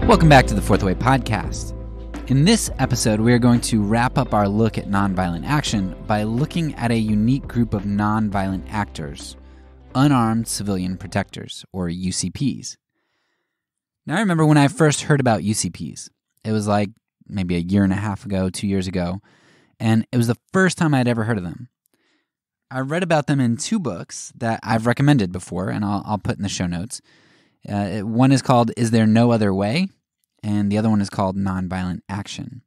Welcome back to the Fourth Way Podcast. In this episode, we are going to wrap up our look at nonviolent action by looking at a unique group of nonviolent actors, unarmed civilian protectors, or UCPs. Now, I remember when I first heard about UCPs. It was like maybe a year and a half ago, 2 years ago, and it was the first time I'd ever heard of them. I read about them in two books that I've recommended before, and I'll put in the show notes. One is called Is There No Other Way? And the other one is called Nonviolent Action.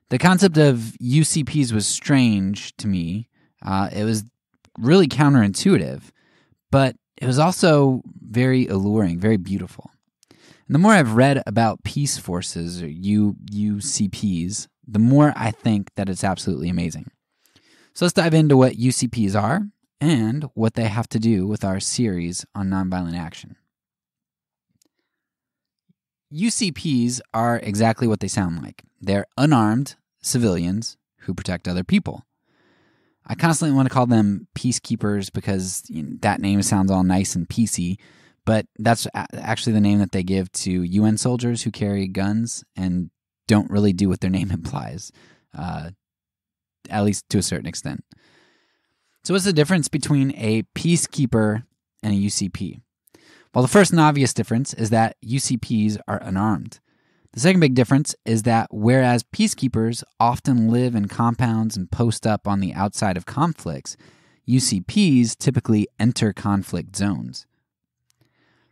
The concept of UCPs was strange to me. It was really counterintuitive, but it was also very alluring, very beautiful. And the more I've read about peace forces, or UCPs, the more I think that it's absolutely amazing. So let's dive into what UCPs are and what they have to do with our series on nonviolent action. UCPs are exactly what they sound like. They're unarmed civilians who protect other people. I constantly want to call them peacekeepers because that name sounds all nice and peacey, but that's actually the name that they give to UN soldiers who carry guns and don't really do what their name implies, at least to a certain extent. So what's the difference between a peacekeeper and a UCP? Well, the first and obvious difference is that UCPs are unarmed. The second big difference is that whereas peacekeepers often live in compounds and post up on the outside of conflicts, UCPs typically enter conflict zones.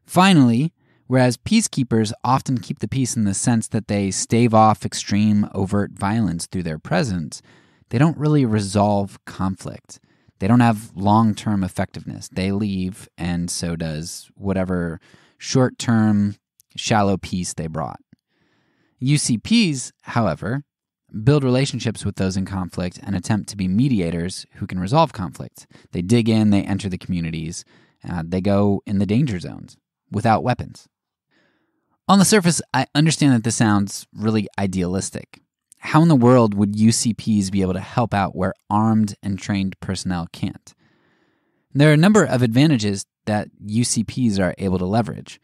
Finally, whereas peacekeepers often keep the peace in the sense that they stave off extreme overt violence through their presence, they don't really resolve conflict. They don't have long-term effectiveness. They leave, and so does whatever short-term, shallow peace they brought. UCPs, however, build relationships with those in conflict and attempt to be mediators who can resolve conflict. They dig in, they enter the communities, they go in the danger zones without weapons. On the surface, I understand that this sounds really idealistic. How in the world would UCPs be able to help out where armed and trained personnel can't? There are a number of advantages that UCPs are able to leverage.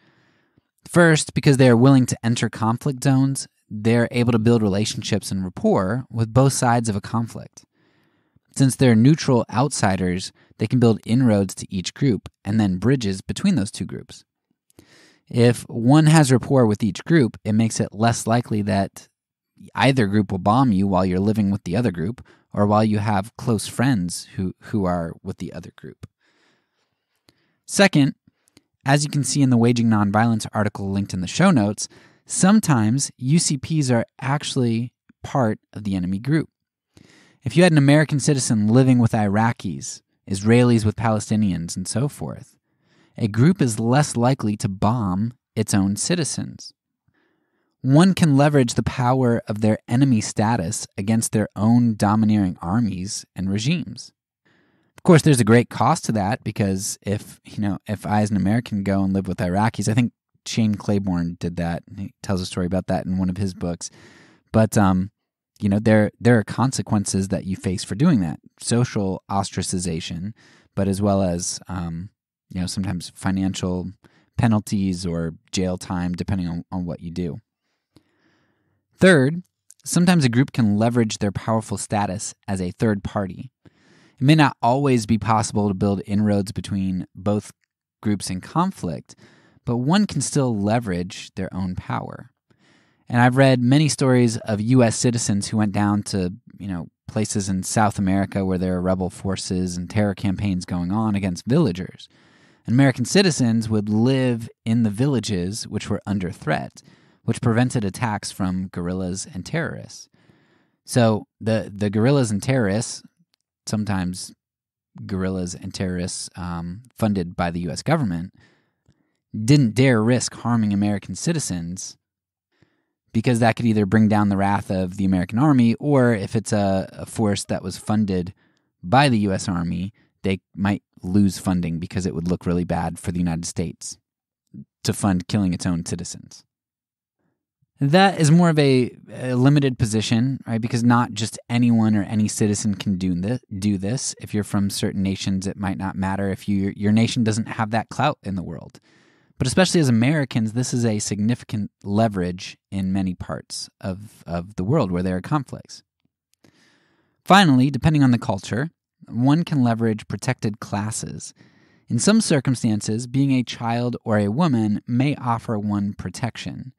First, because they are willing to enter conflict zones, they're able to build relationships and rapport with both sides of a conflict. Since they're neutral outsiders, they can build inroads to each group and then bridges between those two groups. If one has rapport with each group, it makes it less likely that either group will bomb you while you're living with the other group or while you have close friends who are with the other group. Second, as you can see in the Waging Nonviolence article linked in the show notes, sometimes UCPs are actually part of the enemy group. If you had an American citizen living with Iraqis, Israelis with Palestinians, and so forth, a group is less likely to bomb its own citizens. One can leverage the power of their enemy status against their own domineering armies and regimes. Of course, there's a great cost to that because if I as an American go and live with Iraqis, I think Shane Claiborne did that. He tells a story about that in one of his books. But there are consequences that you face for doing that. Social ostracization, but as well as sometimes financial penalties or jail time depending on what you do. Third, sometimes a group can leverage their powerful status as a third party. It may not always be possible to build inroads between both groups in conflict, but one can still leverage their own power. And I've read many stories of U.S. citizens who went down to, places in South America where there are rebel forces and terror campaigns going on against villagers. And American citizens would live in the villages which were under threat, which prevented attacks from guerrillas and terrorists. So the guerrillas and terrorists, sometimes guerrillas and terrorists funded by the U.S. government, didn't dare risk harming American citizens because that could either bring down the wrath of the American army, or if it's a force that was funded by the U.S. Army, they might lose funding because it would look really bad for the United States to fund killing its own citizens. That is more of a limited position, right? Because not just anyone or any citizen can do this. If you're from certain nations, it might not matter if your nation doesn't have that clout in the world. But especially as Americans, this is a significant leverage in many parts of the world where there are conflicts. Finally, depending on the culture, one can leverage protected classes. In some circumstances, being a child or a woman may offer one protection.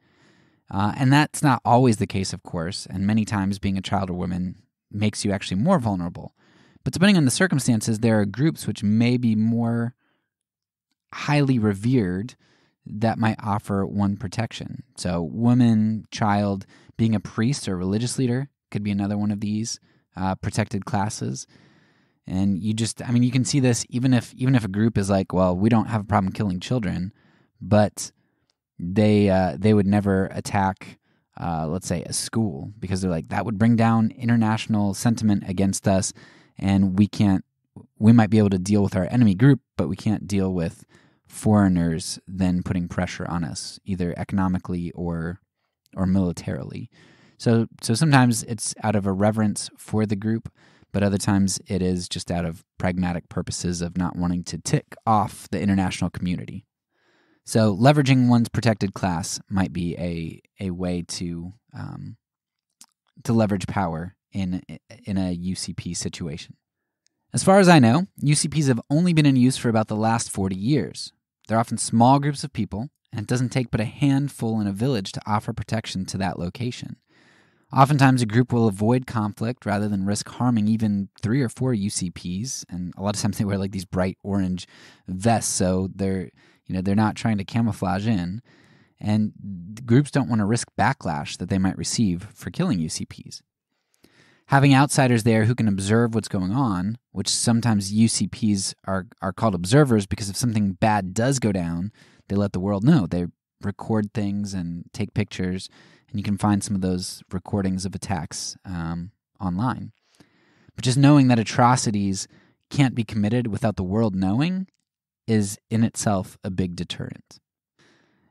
And that's not always the case, of course, and many times being a child or woman makes you actually more vulnerable. But depending on the circumstances, there are groups which may be more highly revered that might offer one protection. So woman, child, being a priest or religious leader could be another one of these protected classes. And you can see this even if a group is like, well, we don't have a problem killing children, but they would never attack, let's say, a school, because they're like, that would bring down international sentiment against us, and we might be able to deal with our enemy group, but we can't deal with foreigners then putting pressure on us, either economically or militarily. So sometimes it's out of a reverence for the group, but other times it is just out of pragmatic purposes of not wanting to tick off the international community. So leveraging one's protected class might be a way to leverage power in a UCP situation. As far as I know, UCPs have only been in use for about the last 40 years. They're often small groups of people, and it doesn't take but a handful in a village to offer protection to that location. Oftentimes, a group will avoid conflict rather than risk harming even 3 or 4 UCPs, and a lot of times they wear like these bright orange vests, so they're not trying to camouflage in, and groups don't want to risk backlash that they might receive for killing UCPs. Having outsiders there who can observe what's going on, which sometimes UCPs are called observers because if something bad does go down, they let the world know. They record things and take pictures, and you can find some of those recordings of attacks online. But just knowing that atrocities can't be committed without the world knowing is in itself a big deterrent.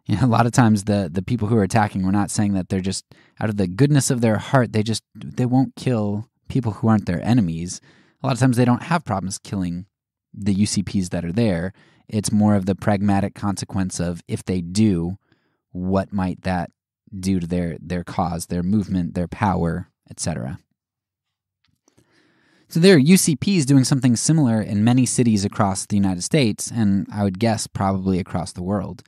A lot of times the people who are attacking, we're not saying that they're just out of the goodness of their heart, they won't kill people who aren't their enemies. A lot of times they don't have problems killing the UCPs that are there. It's more of the pragmatic consequence of if they do, what might that do to their cause, their movement, their power, etc. So there are UCPs doing something similar in many cities across the United States, and I would guess probably across the world.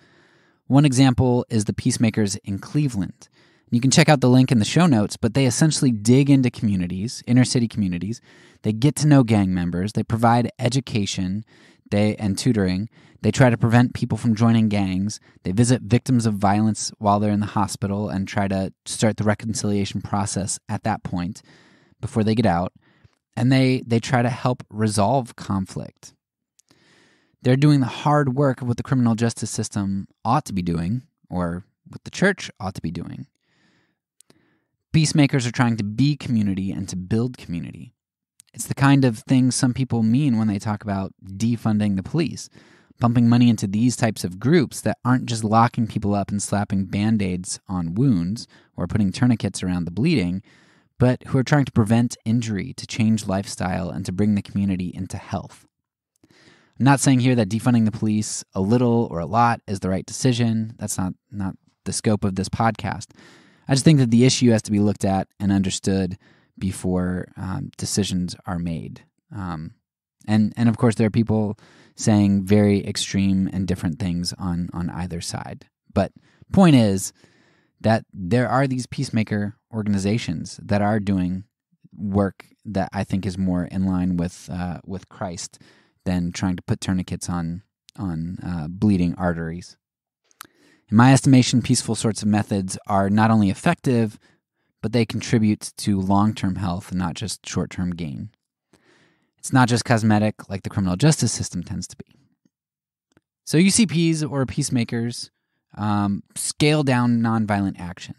One example is the Peacemakers in Cleveland. You can check out the link in the show notes, but they essentially dig into communities, inner city communities. They get to know gang members. They provide education and tutoring. They try to prevent people from joining gangs. They visit victims of violence while they're in the hospital and try to start the reconciliation process at that point before they get out. And they try to help resolve conflict. They're doing the hard work of what the criminal justice system ought to be doing, or what the church ought to be doing. Peacemakers are trying to be community and to build community. It's the kind of thing some people mean when they talk about defunding the police, pumping money into these types of groups that aren't just locking people up and slapping Band-Aids on wounds or putting tourniquets around the bleeding, but who are trying to prevent injury, to change lifestyle, and to bring the community into health. I'm not saying here that defunding the police a little or a lot is the right decision. That's not the scope of this podcast. I just think that the issue has to be looked at and understood before decisions are made. And of course, there are people saying very extreme and different things on either side. But point is that there are these peacemaker organizations that are doing work that I think is more in line with Christ than trying to put tourniquets on bleeding arteries. In my estimation, peaceful sorts of methods are not only effective, but they contribute to long-term health and not just short-term gain. It's not just cosmetic like the criminal justice system tends to be. So UCPs or peacemakers scale down nonviolent action.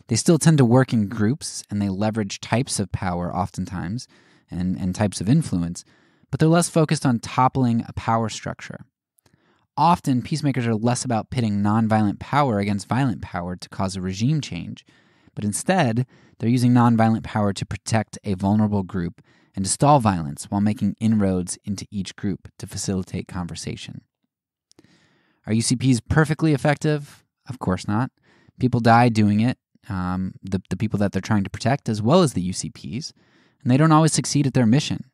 They still tend to work in groups, and they leverage types of power oftentimes and types of influence, but they're less focused on toppling a power structure. Often, peacemakers are less about pitting nonviolent power against violent power to cause a regime change, but instead, they're using nonviolent power to protect a vulnerable group and to stall violence while making inroads into each group to facilitate conversation. Are UCPs perfectly effective? Of course not. People die doing it, the people that they're trying to protect, as well as the UCPs, and they don't always succeed at their mission.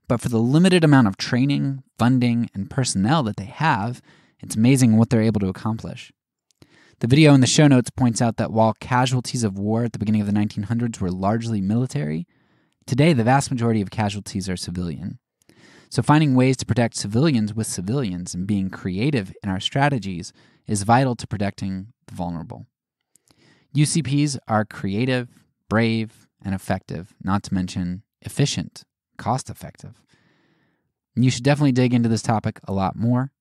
But for the limited amount of training, funding, and personnel that they have, it's amazing what they're able to accomplish. The video in the show notes points out that while casualties of war at the beginning of the 1900s were largely military, today the vast majority of casualties are civilian. So finding ways to protect civilians with civilians and being creative in our strategies is vital to protecting the vulnerable. UCPs are creative, brave, and effective, not to mention efficient, cost-effective. You should definitely dig into this topic a lot more,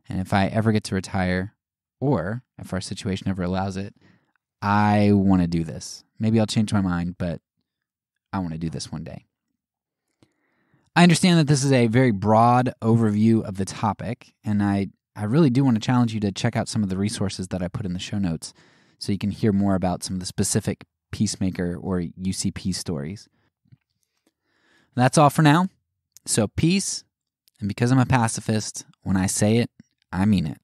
and if I ever get to retire, or if our situation ever allows it, I want to do this. Maybe I'll change my mind, but I want to do this one day. I understand that this is a very broad overview of the topic, and I really do want to challenge you to check out some of the resources that I put in the show notes so you can hear more about some of the specific Peacemaker or UCP stories. That's all for now. So peace, and because I'm a pacifist, when I say it, I mean it.